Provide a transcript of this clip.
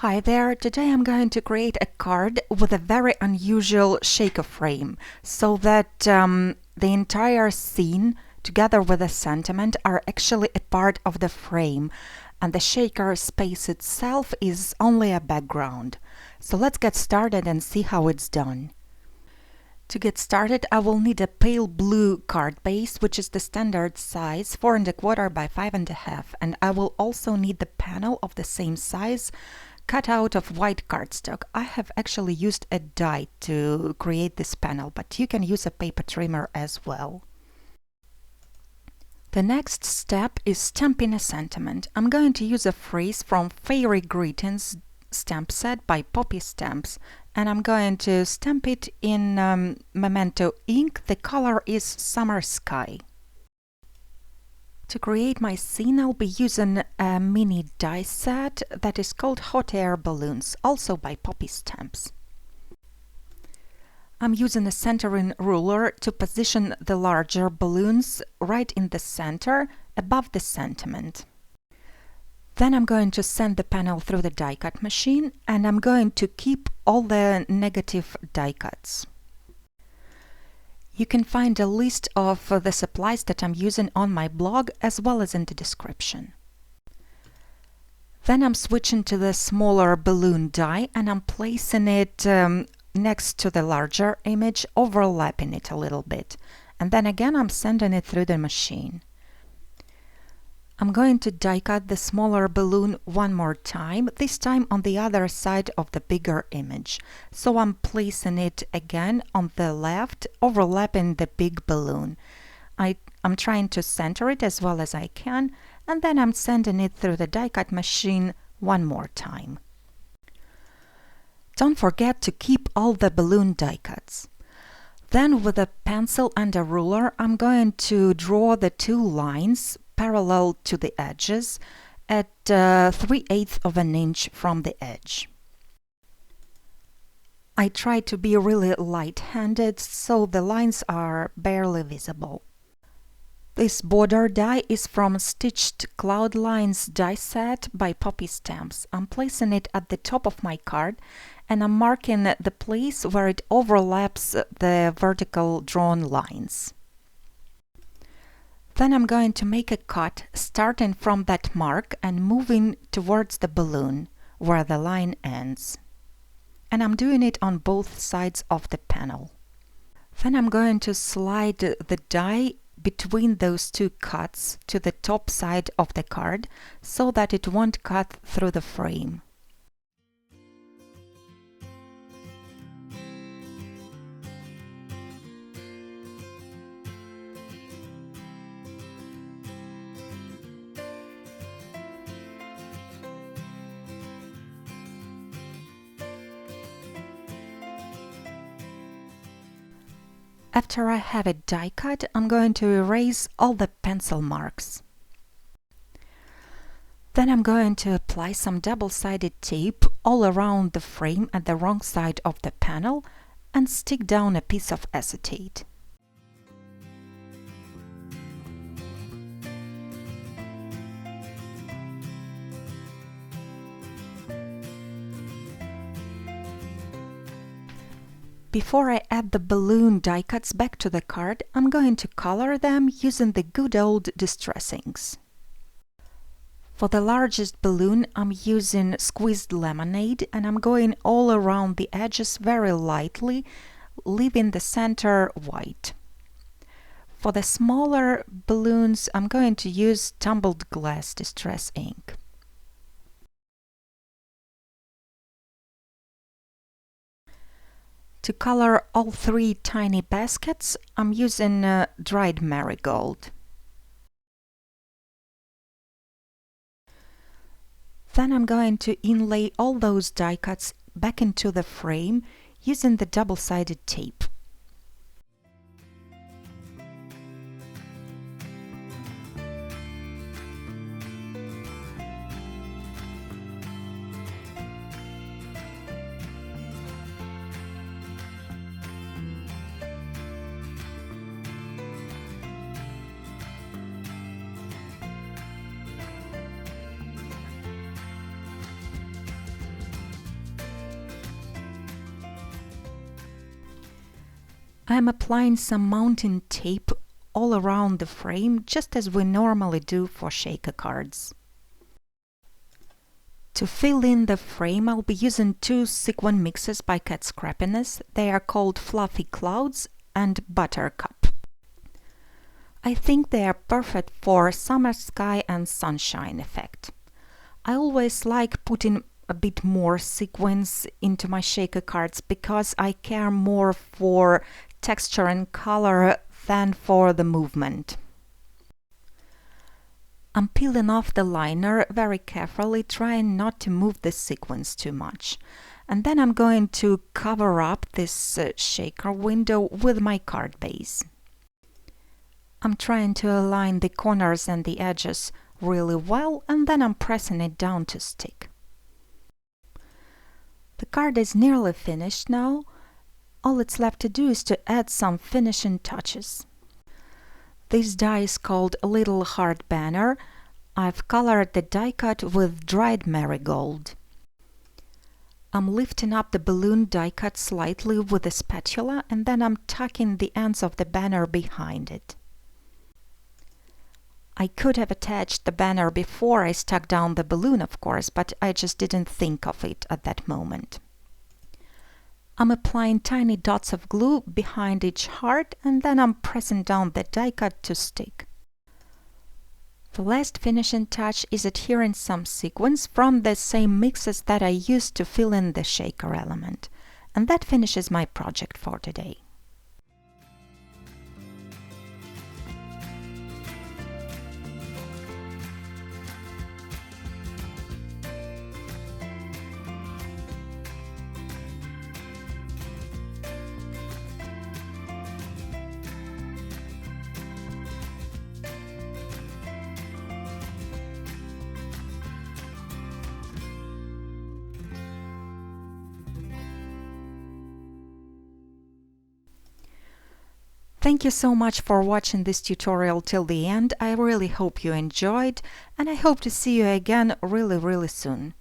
Hi there, today I'm going to create a card with a very unusual shaker frame so that the entire scene together with the sentiment are actually a part of the frame and the shaker space itself is only a background. So let's get started and see how it's done. To get started, I will need a pale blue card base, which is the standard size 4¼ by 5½, and I will also need the panel of the same size cut out of white cardstock. I have actually used a die to create this panel, but you can use a paper trimmer as well. The next step is stamping a sentiment. I'm going to use a phrase from Fairy Greetings stamp set by Poppy Stamps, and I'm going to stamp it in Memento ink. The color is Summer Sky. To create my scene, I'll be using a mini die set that is called Hot Air Balloons, also by Poppy Stamps. I'm using a centering ruler to position the larger balloons right in the center, above the sentiment. Then I'm going to send the panel through the die cut machine, and I'm going to keep all the negative die cuts. You can find a list of the supplies that I'm using on my blog as well as in the description. Then I'm switching to the smaller balloon die and I'm placing it next to the larger image, overlapping it a little bit. And then again I'm sending it through the machine. I'm going to die cut the smaller balloon one more time, this time on the other side of the bigger image. So I'm placing it again on the left, overlapping the big balloon. I'm trying to center it as well as I can, and then I'm sending it through the die cut machine one more time. Don't forget to keep all the balloon die cuts. Then with a pencil and a ruler, I'm going to draw the two lines parallel to the edges at 3/8 of an inch from the edge. I try to be really light-handed so the lines are barely visible. This border die is from Stitched Cloudline's die set by Poppy Stamps. I'm placing it at the top of my card and I'm marking the place where it overlaps the vertical drawn lines. Then I'm going to make a cut starting from that mark and moving towards the balloon where the line ends. And I'm doing it on both sides of the panel. Then I'm going to slide the die between those two cuts to the top side of the card so that it won't cut through the frame. After I have it die cut, I'm going to erase all the pencil marks. Then I'm going to apply some double-sided tape all around the frame at the wrong side of the panel and stick down a piece of acetate. Before I add the balloon die cuts back to the card, I'm going to color them using the good old distress inks. For the largest balloon, I'm using squeezed lemonade and I'm going all around the edges very lightly, leaving the center white. For the smaller balloons, I'm going to use tumbled glass distress ink. To color all three tiny baskets, I'm using dried marigold. Then I'm going to inlay all those die cuts back into the frame using the double-sided tape. I'm applying some mounting tape all around the frame, just as we normally do for shaker cards. To fill in the frame, I'll be using two Sequin mixes by Cat Scrappiness. They are called Fluffy Clouds and Buttercup. I think they are perfect for summer sky and sunshine effect. I always like putting a bit more sequins into my shaker cards because I care more for texture and color than for the movement. I'm peeling off the liner very carefully, trying not to move the sequins too much. And then I'm going to cover up this shaker window with my card base. I'm trying to align the corners and the edges really well, and then I'm pressing it down to stick. The card is nearly finished now. All it's left to do is to add some finishing touches. This die is called Little Heart Banner. I've colored the die cut with dried marigold. I'm lifting up the balloon die cut slightly with a spatula, and then I'm tucking the ends of the banner behind it. I could have attached the banner before I stuck down the balloon, of course, but I just didn't think of it at that moment. I'm applying tiny dots of glue behind each heart, and then I'm pressing down the die cut to stick. The last finishing touch is adhering some sequins from the same mixes that I used to fill in the shaker element. And that finishes my project for today. Thank you so much for watching this tutorial till the end. I really hope you enjoyed, and I hope to see you again really soon.